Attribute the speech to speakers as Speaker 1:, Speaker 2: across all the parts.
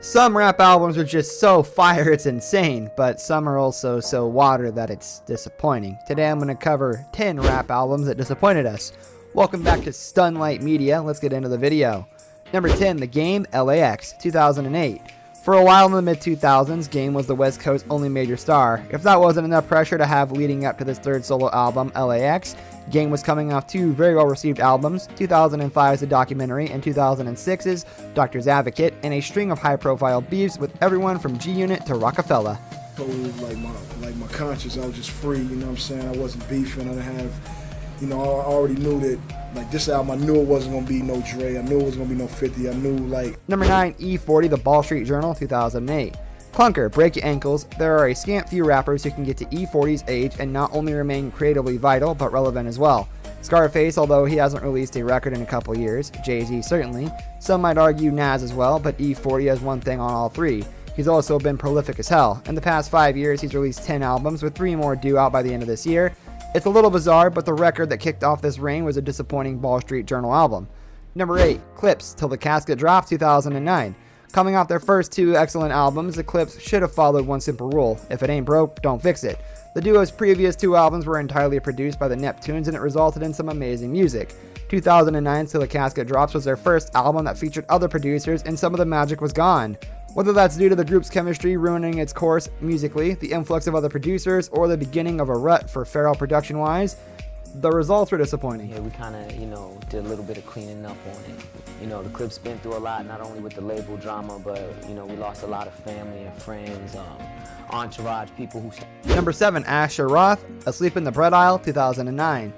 Speaker 1: Some rap albums are just so fire it's insane, but some are also so water that it's disappointing. Today I'm going to cover 10 rap albums that disappointed us. Welcome back to Stunlight Media. Let's get into the video. Number 10, The Game, LAX, 2008. For a while in the mid-2000s, Game was the West Coast's only major star. If that wasn't enough pressure to have leading up to this third solo album, LAX, Game was coming off two very well-received albums, 2005's The Documentary and 2006's Doctor's Advocate, and a string of high-profile beefs with everyone from G-Unit to Rockefeller.
Speaker 2: Like my conscience, I was just free, you know what I'm saying? I wasn't beefing, I didn't have, I already knew that, like, this album, I knew it wasn't going to be no Dre, I knew it wasn't going to be no 50, I knew, like...
Speaker 1: Number 9, E40, The Ball Street Journal, 2008. Clunker, Break Your Ankles. There are a scant few rappers who can get to E40's age and not only remain creatively vital, but relevant as well. Scarface, although he hasn't released a record in a couple years. Jay-Z, certainly. Some might argue Nas as well, but E40 has one thing on all three. He's also been prolific as hell. In the past 5 years, he's released 10 albums, with 3 more due out by the end of this year. It's a little bizarre, but the record that kicked off this reign was a disappointing Ball Street Journal album. Number 8, Clipse, Till the Casket Drops, 2009. Coming off their first 2 excellent albums, the Clipse should have followed one simple rule: if it ain't broke, don't fix it. The duo's previous 2 albums were entirely produced by the Neptunes, and it resulted in some amazing music. 2009's Till the Casket Drops was their first album that featured other producers, and some of the magic was gone. Whether that's due to the group's chemistry ruining its course musically, the influx of other producers, or the beginning of a rut for Pharrell production-wise, the results were disappointing.
Speaker 3: Yeah, we kind of, did a little bit of cleaning up on it. The Clipse been through a lot, not only with the label drama, but, we lost a lot of family and friends, entourage, people who...
Speaker 1: Number 7, Asher Roth, Asleep in the Bread Aisle, 2009.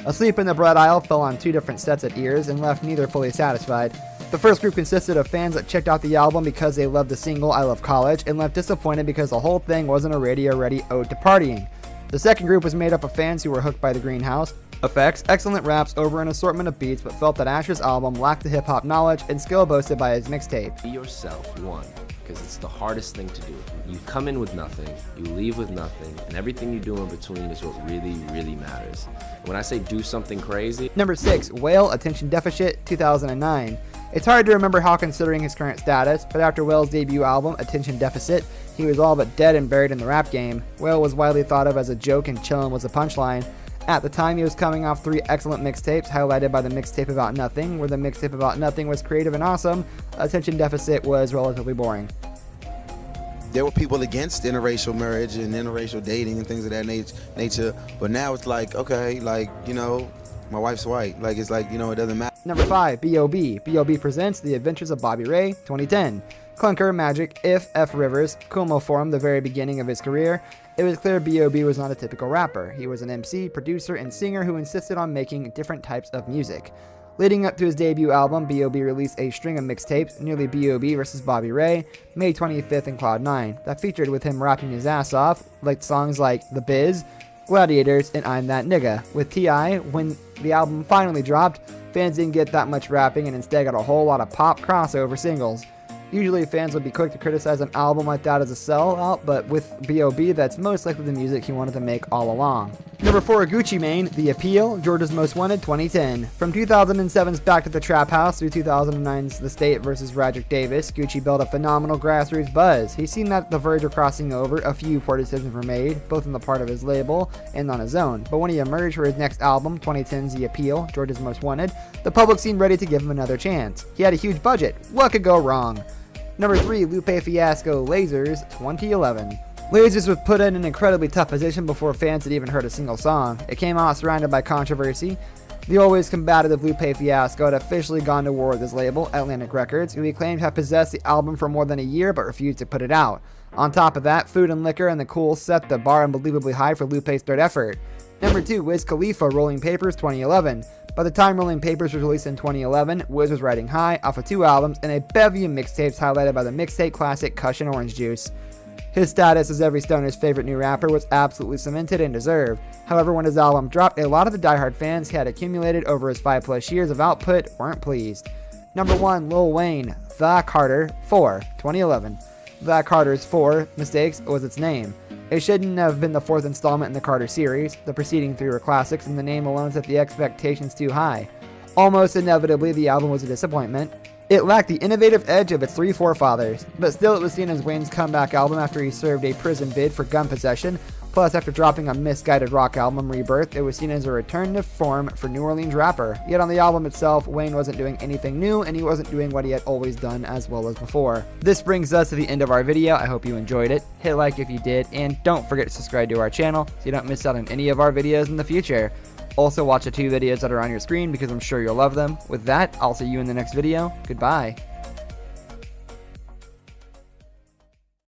Speaker 1: Asleep in the Bread Aisle fell on 2 different sets of ears and left neither fully satisfied. The first group consisted of fans that checked out the album because they loved the single I Love College and left disappointed because the whole thing wasn't a radio-ready ode to partying. The second group was made up of fans who were hooked by the Greenhouse effects, excellent raps over an assortment of beats, but felt that Asher's album lacked the hip-hop knowledge and skill boasted by his mixtape.
Speaker 4: Be yourself, one, because it's the hardest thing to do. You come in with nothing, you leave with nothing, and everything you do in between is what really, really matters. When I say do something crazy...
Speaker 1: Number 6, Whale, Attention Deficit, 2009. It's hard to remember how, considering his current status, but after Whale's debut album, Attention Deficit, he was all but dead and buried in the rap game. Whale was widely thought of as a joke and chillin' was the punchline. At the time, he was coming off 3 excellent mixtapes, highlighted by the mixtape About Nothing, where the mixtape About Nothing was creative and awesome. Attention Deficit was relatively boring.
Speaker 5: There were people against interracial marriage and interracial dating and things of that nature, but now it's like, okay, like, my wife's white. Like, it's like, it doesn't matter.
Speaker 1: Number 5, B.O.B. B.O.B. presents The Adventures of Bobby Ray, 2010. Clunker, Magic, F Rivers, Kumo formed the very beginning of his career. It was clear B.O.B. was not a typical rapper. He was an MC, producer, and singer who insisted on making different types of music. Leading up to his debut album, B.O.B. released a string of mixtapes, nearly B.O.B. vs. Bobby Ray, May 25th and Cloud 9, that featured with him rapping his ass off, like songs like The Biz, Gladiators, and I'm That Nigga. With T.I., when the album finally dropped, fans didn't get that much rapping and instead got a whole lot of pop crossover singles. Usually fans would be quick to criticize an album like that as a sellout, but with B.O.B. that's most likely the music he wanted to make all along. Number 4, Gucci Mane, The Appeal, Georgia's Most Wanted, 2010. From 2007's Back to the Trap House through 2009's The State vs. Radric Davis, Gucci built a phenomenal grassroots buzz. He seemed at the verge of crossing over. A few poor decisions were made, both on the part of his label and on his own. But when he emerged for his next album, 2010's The Appeal, Georgia's Most Wanted, the public seemed ready to give him another chance. He had a huge budget. What could go wrong? Number 3, Lupe Fiasco, Lasers, 2011. Lasers was put in an incredibly tough position before fans had even heard a single song. It came out surrounded by controversy. The always combative Lupe Fiasco had officially gone to war with his label, Atlantic Records, who he claimed had possessed the album for more than a year but refused to put it out. On top of that, Food and Liquor and The Cool set the bar unbelievably high for Lupe's third effort. Number 2, Wiz Khalifa, Rolling Papers, 2011. By the time Rolling Papers was released in 2011, Wiz was riding high off of 2 albums and a bevy of mixtapes highlighted by the mixtape classic Kush and Orange Juice. His status as every stoner's favorite new rapper was absolutely cemented and deserved. However, when his album dropped, a lot of the diehard fans he had accumulated over his 5+ years of output weren't pleased. Number 1, Lil Wayne, The Carter 4, 2011. The Carter's 4 Mistakes was its name. It shouldn't have been the 4th installment in the Carter series. The preceding 3 were classics, and the name alone set the expectations too high. Almost inevitably, the album was a disappointment. It lacked the innovative edge of its three forefathers, but still it was seen as Wayne's comeback album after he served a prison bid for gun possession. Plus, after dropping a misguided rock album, Rebirth, it was seen as a return to form for New Orleans rapper. Yet on the album itself, Wayne wasn't doing anything new, and he wasn't doing what he had always done as well as before. This brings us to the end of our video. I hope you enjoyed it. Hit like if you did, and don't forget to subscribe to our channel so you don't miss out on any of our videos in the future. Also, watch the 2 videos that are on your screen because I'm sure you'll love them. With that, I'll see you in the next video. Goodbye.